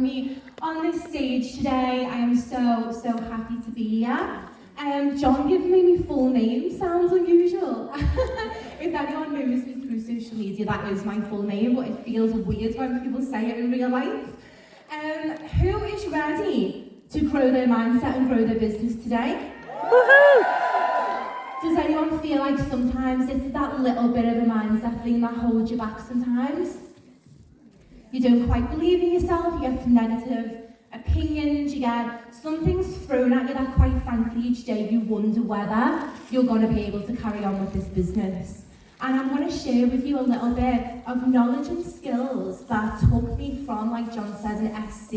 me on this stage today. I am so happy to be here. John giving me my full name sounds unusual. If anyone knows me through social media, that is my full name, but it feels weird when people say it in real life. Who is ready to grow their mindset and grow their business today? Woohoo! Does anyone feel like sometimes it's that little bit of a mindset thing that holds you back sometimes? You don't quite believe in yourself, you get some negative opinions, you get some things thrown at you that quite frankly each day you wonder whether you're going to be able to carry on with this business. And I'm going to share with you a little bit of knowledge and skills that took me from, like John says, an SC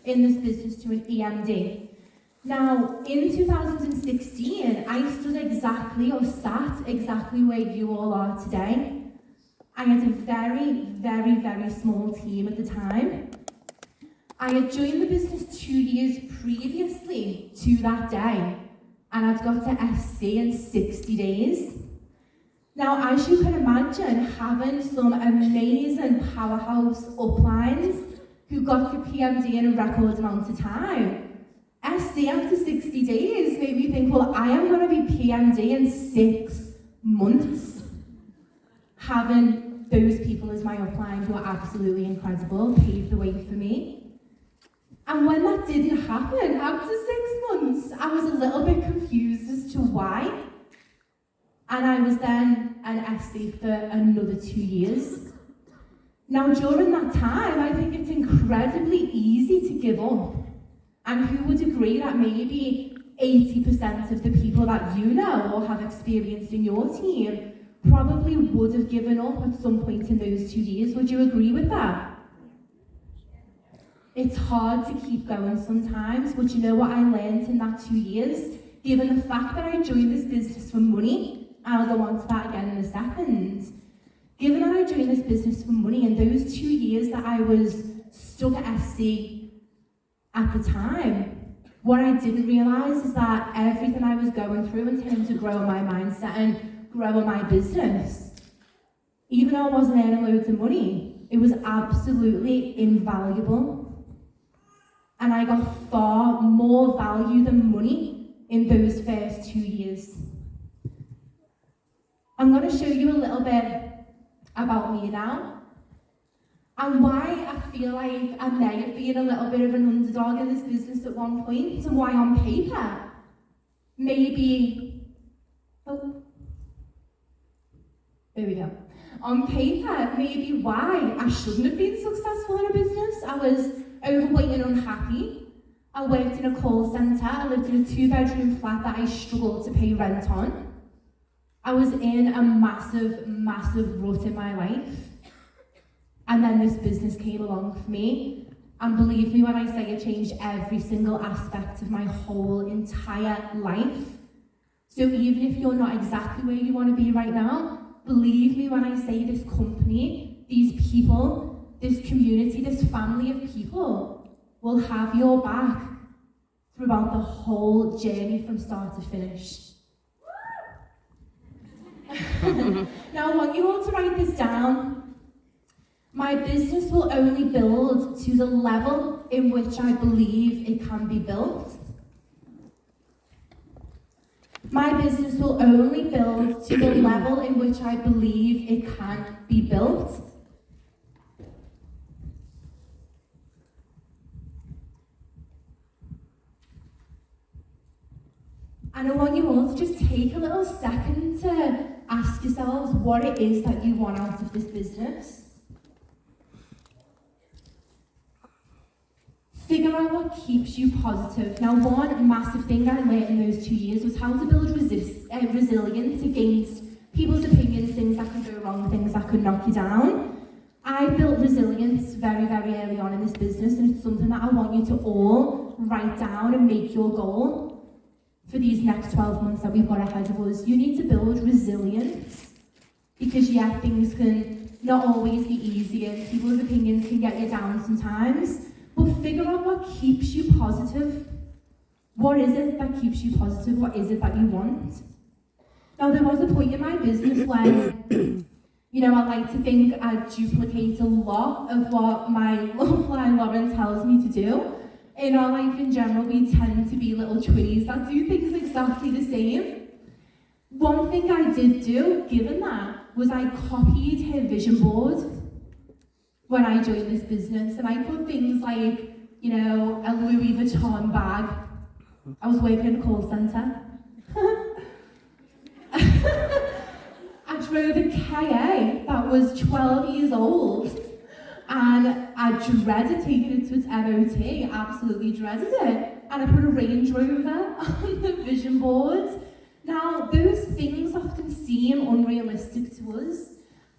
in this business to an EMD. Now, in 2016, I sat exactly where you all are today. I had a very small team at the time. I had joined the business 2 years previously to that day, and I'd got to SC in 60 days. Now, as you can imagine, having some amazing powerhouse uplines who got to PMD in a record amount of time, SC after 60 days made me think, well, I am going to be PMD in 6 months. Having those people as my upline who are absolutely incredible paved the way for me. And when that didn't happen, after 6 months, I was a little bit confused as to why. And I was then an SC for another 2 years. Now, during that time, I think it's incredibly easy to give up. And who would agree that maybe 80% of the people that you know or have experienced in your team probably would have given up at some point in those 2 years? Would you agree with that? It's hard to keep going sometimes, but you know what I learned in that 2 years? Given the fact that I joined this business for money, I'll go on to that again in a second. Given that I joined this business for money, in those 2 years that I was stuck at SC at the time, what I didn't realise is that everything I was going through in terms of growing my mindset and growing my business, even though I wasn't earning loads of money, it was absolutely invaluable. And I got far more value than money in those first 2 years. I'm going to show you a little bit about me now, and why I feel like I may have been a little bit of an underdog in this business at one point, and why on paper, On paper, maybe why I shouldn't have been successful in a business. I was overweight and unhappy. I worked in a call centre. I lived in a 2-bedroom flat that I struggled to pay rent on. I was in a massive rut in my life. And then this business came along for me. And believe me when I say it changed every single aspect of my whole entire life. So even if you're not exactly where you want to be right now, believe me when I say this company, these people, this community, this family of people will have your back throughout the whole journey from start to finish. Now I want you all to write this down. My business will only build to the level in which I believe it can be built. My business will only build to the level in which I believe it can be built. And I want you all to just take a little second to ask yourselves what it is that you want out of this business. Figure out what keeps you positive. Now, one massive thing I learned in those 2 years was how to build resilience against people's opinions, things that can go wrong, things that could knock you down. I built resilience very early on in this business, and it's something that I want you to all write down and make your goal for these next 12 months that we've got ahead of us. You need to build resilience because, yeah, things can not always be easy and people's opinions can get you down sometimes. But figure out what keeps you positive. What is it that keeps you positive? What is it that you want? Now, there was a point in my business when You know, I like to think I duplicate a lot of what my upline Lauren tells me to do. In our life in general, we tend to be little twinnies that do things exactly the same. One thing I did do, given that, was I copied her vision board when I joined this business, and I put things like, you know, a Louis Vuitton bag. I was working in a call centre. I drove a KA that was 12 years old, and I dreaded taking it to its MOT, absolutely dreaded it. And I put a Range Rover on the vision board. Now, those things often seem unrealistic to us.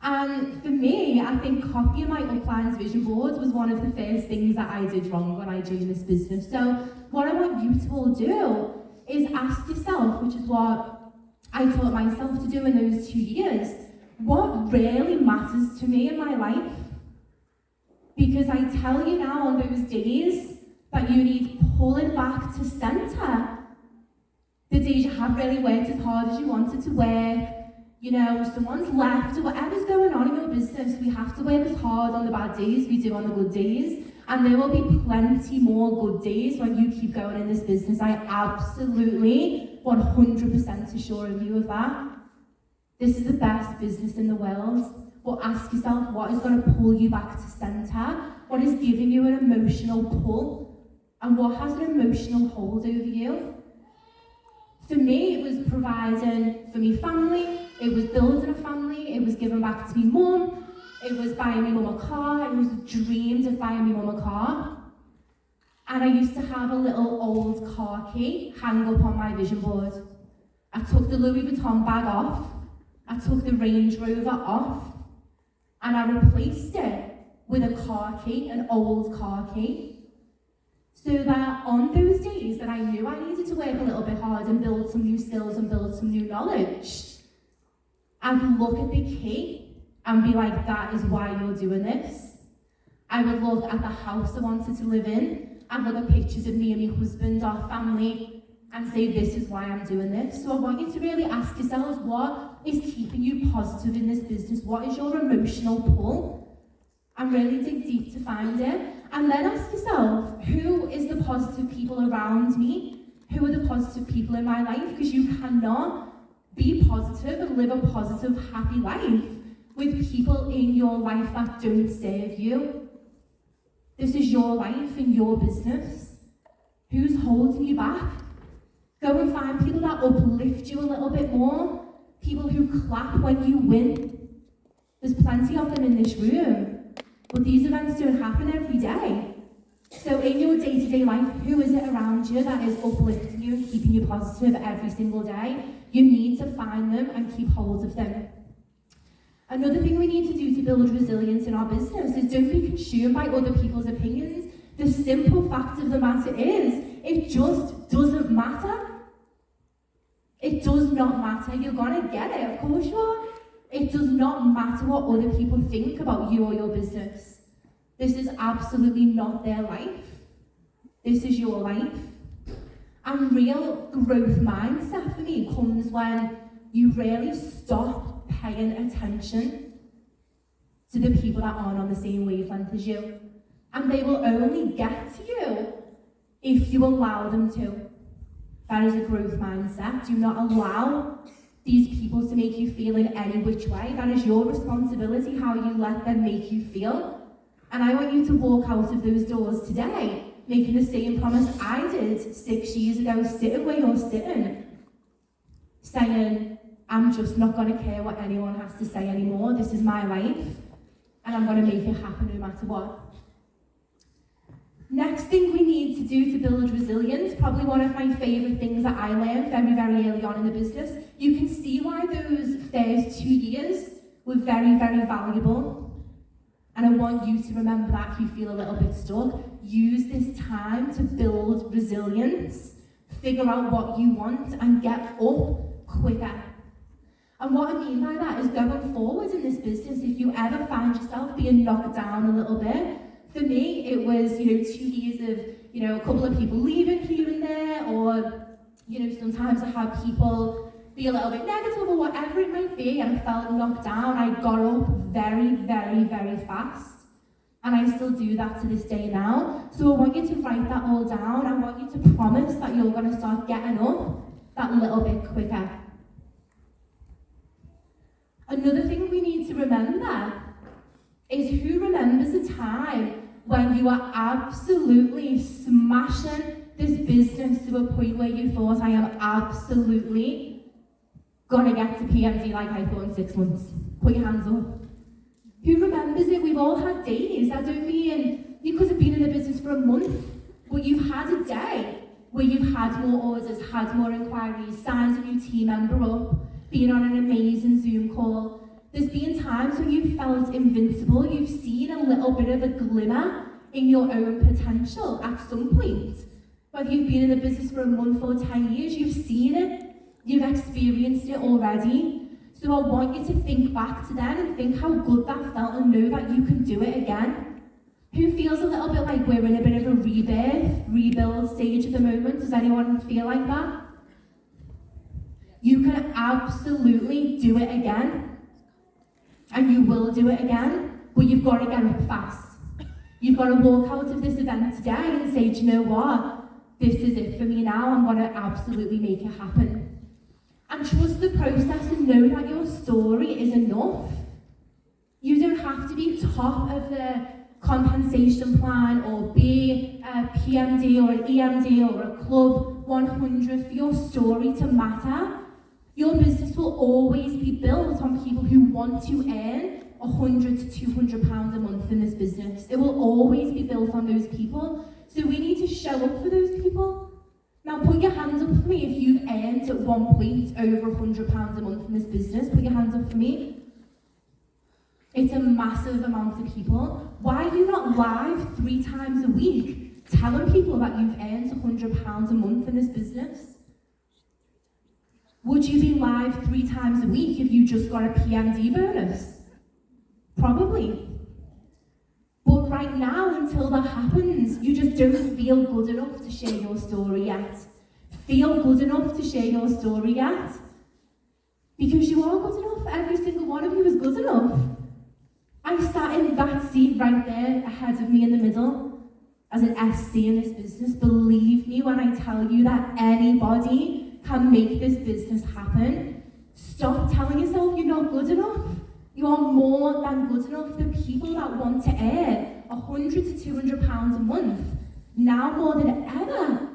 And for me, I think copying my upline's vision board was one of the first things that I did wrong when I joined this business. So what I want you to all do is ask yourself, which is what I taught myself to do in those 2 years, what really matters to me in my life? Because I tell you now, on those days that you need pulling back to centre, the days you haven't really worked as hard as you wanted to work, you know, someone's left, or whatever's going on in your business, we have to work as hard on the bad days we do on the good days. And there will be plenty more good days when you keep going in this business. I absolutely 100% assure you of that. This is the best business in the world. But ask yourself, what is going to pull you back to centre? What is giving you an emotional pull? And what has an emotional hold over you? For me, it was providing for me family, it was building a family, it was giving back to me mum, it was buying me mum a car, it was dreams of buying me mum a car. And I used to have a little old car key hang up on my vision board. I took the Louis Vuitton bag off, I took the Range Rover off, and I replaced it with a car key, an old car key. So that on those days that I knew I needed to work a little bit hard and build some new skills and build some new knowledge, I'd look at the key and be like, that is why you're doing this. I would look at the house I wanted to live in, I'd look at pictures of me and my husband, our family, and say, this is why I'm doing this. So I want you to really ask yourselves, what is keeping you positive in this business? What is your emotional pull? And really dig deep to find it. And then ask yourself, who is the positive people around me? Who are the positive people in my life? Because you cannot be positive and live a positive, happy life with people in your life that don't serve you. This is your life and your business. Who's holding you back? Go and find people that uplift you a little bit more. People who clap when you win. There's plenty of them in this room. But these events don't happen every day. So in your day-to-day life, who is it around you that is uplifting you and keeping you positive every single day? You need to find them and keep hold of them. Another thing we need to do to build resilience in our business is don't be consumed by other people's opinions. The simple fact of the matter is, it just doesn't matter. It does not matter. You're gonna get it, of course you are. It does not matter what other people think about you or your business. This is absolutely not their life. This is your life. And real growth mindset for me comes when you really stop paying attention to the people that aren't on the same wavelength as you. And they will only get to you if you allow them to. That is a growth mindset. Do not allow these people to make you feel in any which way. That is your responsibility, how you let them make you feel. And I want you to walk out of those doors today, making the same promise I did 6 years ago, sitting where you're sitting, saying, I'm just not going to care what anyone has to say anymore. This is my life, and I'm going to make it happen no matter what. Next thing we need to do to build resilience, probably one of my favourite things that I learned very, very early on in the business. You can see why those first 2 years were very, very valuable. And I want you to remember that if you feel a little bit stuck. Use this time to build resilience, figure out what you want, and get up quicker. And what I mean by that is going forward in this business, if you ever find yourself being knocked down a little bit, for me, it was, 2 years of, a couple of people leaving here and there, or, sometimes I had people, be a little bit negative or whatever it might be, and I felt knocked down, I got up very, very, very fast. And I still do that to this day now. So I want you to write that all down. I want you to promise that you're going to start getting up that little bit quicker. Another thing we need to remember is, who remembers a time when you are absolutely smashing this business to a point where you thought, I am absolutely going to get to PMD like I thought in 6 months? Put your hands up. Who remembers it? We've all had days. I don't mean you could have been in the business for a month, but you've had a day where you've had more orders, had more inquiries, signed a new team member up, been on an amazing Zoom call. There's been times when you've felt invincible. You've seen a little bit of a glimmer in your own potential at some point. Whether you've been in the business for a month or 10 years, you've seen it, you've experienced it already. So I want you to think back to then and think how good that felt and know that you can do it again. Who feels a little bit like we're in a bit of a rebuild stage at the moment? Does anyone feel like that? You can absolutely do it again. And you will do it again, but you've got to get up fast. You've got to walk out of this event today and say, do you know what? This is it for me now. I'm going to absolutely make it happen. And trust the process and know that your story is enough. You don't have to be top of the compensation plan or be a PMD or an EMD or a club 100 for your story to matter. Your business will always be built on people who want to earn £100 to £200 a month in this business. It will always be built on those people. So we need to show up for those people. Now put your hands up for me if you've earned at one point over £100 a month in this business. Put your hands up for me. It's a massive amount of people. Why are you not live 3 times a week telling people that you've earned £100 a month in this business? Would you be live 3 times a week if you just got a PMD bonus? Probably. But right now, until that happens, you just don't feel good enough to share your story yet. Feel good enough to share your story yet? Because you are good enough. Every single one of you is good enough. I sat in that seat right there ahead of me in the middle as an SC in this business. Believe me when I tell you that anybody can make this business happen. Stop telling yourself you're not good enough. You are more than good enough. The people that want to earn £100 to £200 a month, now more than ever,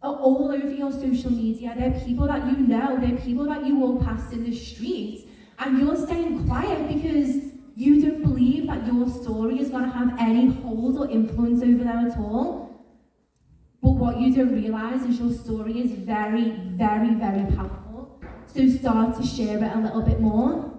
are all over your social media. They're people that you know, they're people that you walk past in the street, and you're staying quiet because you don't believe that your story is going to have any hold or influence over them at all. But what you don't realise is your story is very, very, very powerful. So start to share it a little bit more.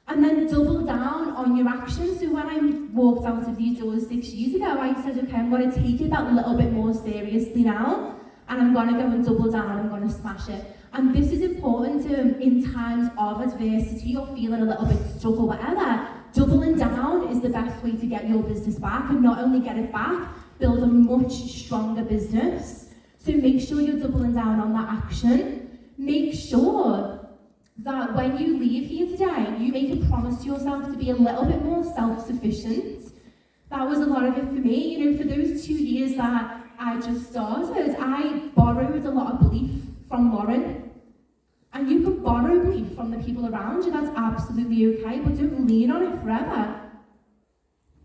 And then double down on your action. So when I walked out of these doors 6 years ago, I said, okay, I'm going to take it that little bit more seriously now, and I'm going to go and double down, I'm going to smash it. And this is important in times of adversity or feeling a little bit stuck or whatever. Doubling down is the best way to get your business back, and not only get it back, build a much stronger business. So make sure you're doubling down on that action. Make sure that when you leave here today, you make a promise to yourself to be a little bit more self-sufficient. That was a lot of it for me. You know, for those 2 years that I just started, I borrowed a lot of belief from Lauren. And you can borrow belief from the people around you, that's absolutely okay, but don't lean on it forever.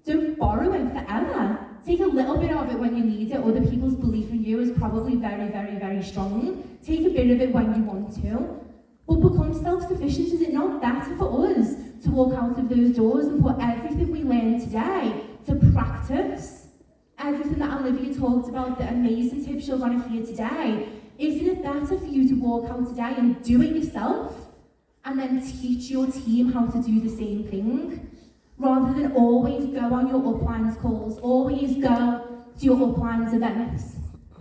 Don't borrow it forever. Take a little bit of it when you need it. Other people's belief in you is probably very, very, very strong. Take a bit of it when you want to. But become self-sufficient. Is it not better for us to walk out of those doors and put everything we learned today to practice? Everything that Olivia talked about, the amazing tips you're going to hear today, isn't it better for you to walk out today and do it yourself and then teach your team how to do the same thing? Rather than always go on your uplines calls, always go to your uplines events.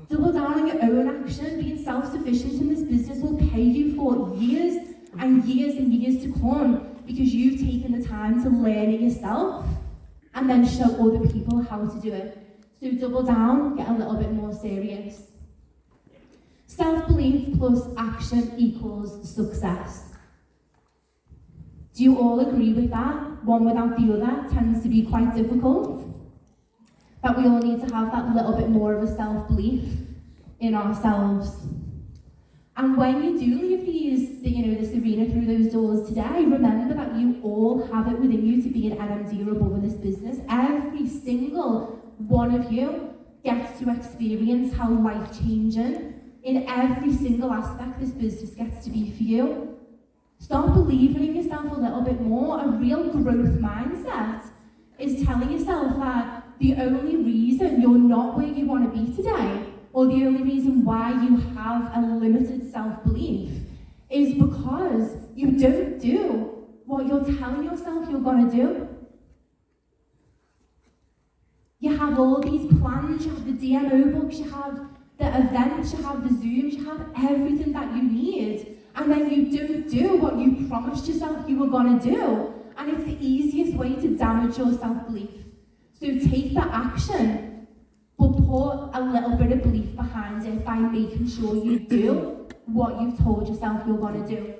Double down on your own action. Being self-sufficient in this business will pay you for years and years and years to come because you've taken the time to learn it yourself and then show other people how to do it. So double down, get a little bit more serious. Self-belief. belief plus action equals success. Do you all agree with that? One without the other tends to be quite difficult. That we all need to have that little bit more of a self-belief in ourselves. And when you do leave this arena through those doors today, remember that you all have it within you to be an NMD or above in this business. Every single one of you gets to experience how life-changing in every single aspect this business gets to be for you. Start believing in yourself a little bit more. A real growth mindset is telling yourself that the only reason you're not where you want to be today, or the only reason why you have a limited self-belief, is because you don't do what you're telling yourself you're going to do. You have all these plans, you have the DMO books, you have the events, you have the Zooms, you have everything that you need, and then you don't do what you promised yourself you were going to do. And it's the easiest way to damage your self-belief. So take the action, but put a little bit of belief behind it by making sure you do what you've told yourself you're going to do.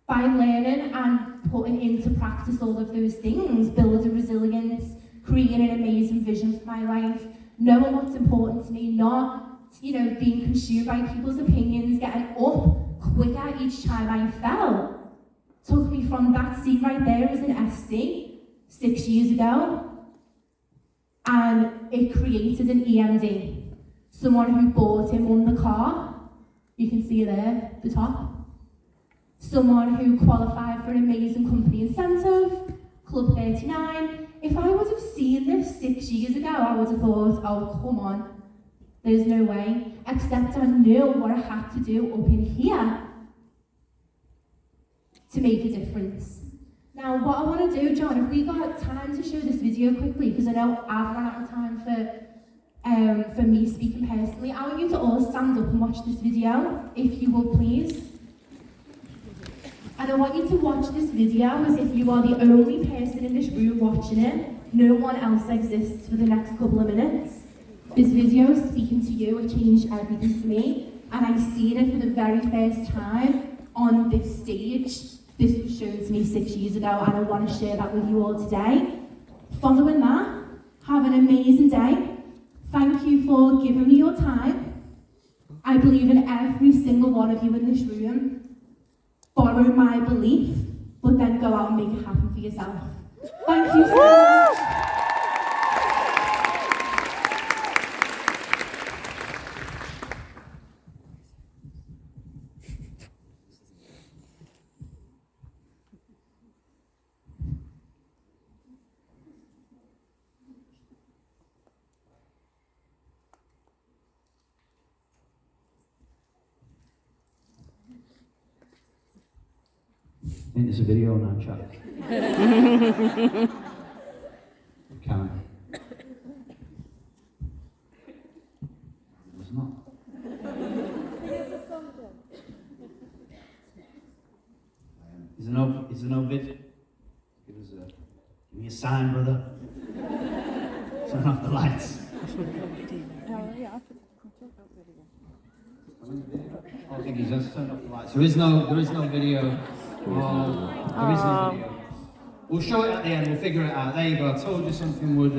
By learning and putting into practice all of those things, building resilience, creating an amazing vision for my life, knowing what's important to me, not being consumed by people's opinions, getting up quicker each time I fell. Took me from that seat right there as an SC 6 years ago, and it created an EMD. Someone who bought and won the car, you can see there, the top. Someone who qualified for an amazing company incentive, Club 39. If I would have seen this 6 years ago, I would have thought, oh, come on, there's no way. Except I knew what I had to do up in here to make a difference. Now, what I want to do, John, if we got time to show this video quickly, because I know I've run out of time for me speaking personally, I want you to all stand up and watch this video, if you will, please. And I want you to watch this video as if you are the only person in this room watching it. No one else exists for the next couple of minutes. This video is speaking to you. It changed everything for me. And I've seen it for the very first time on this stage. This was shown to me 6 years ago, and I want to share that with you all today. Following that, have an amazing day. Thank you for giving me your time. I believe in every single one of you in this room. Borrow my belief, but then go out and make it happen for yourself. Thank you so much. I think there's a video now, chat. Camera. There's not. Is there no video? Give me a sign, brother. Turn off the lights. I think he's just turned off the lights. There is no video. There is no video. We'll show it at the end, we'll figure it out. There you go, I told you something would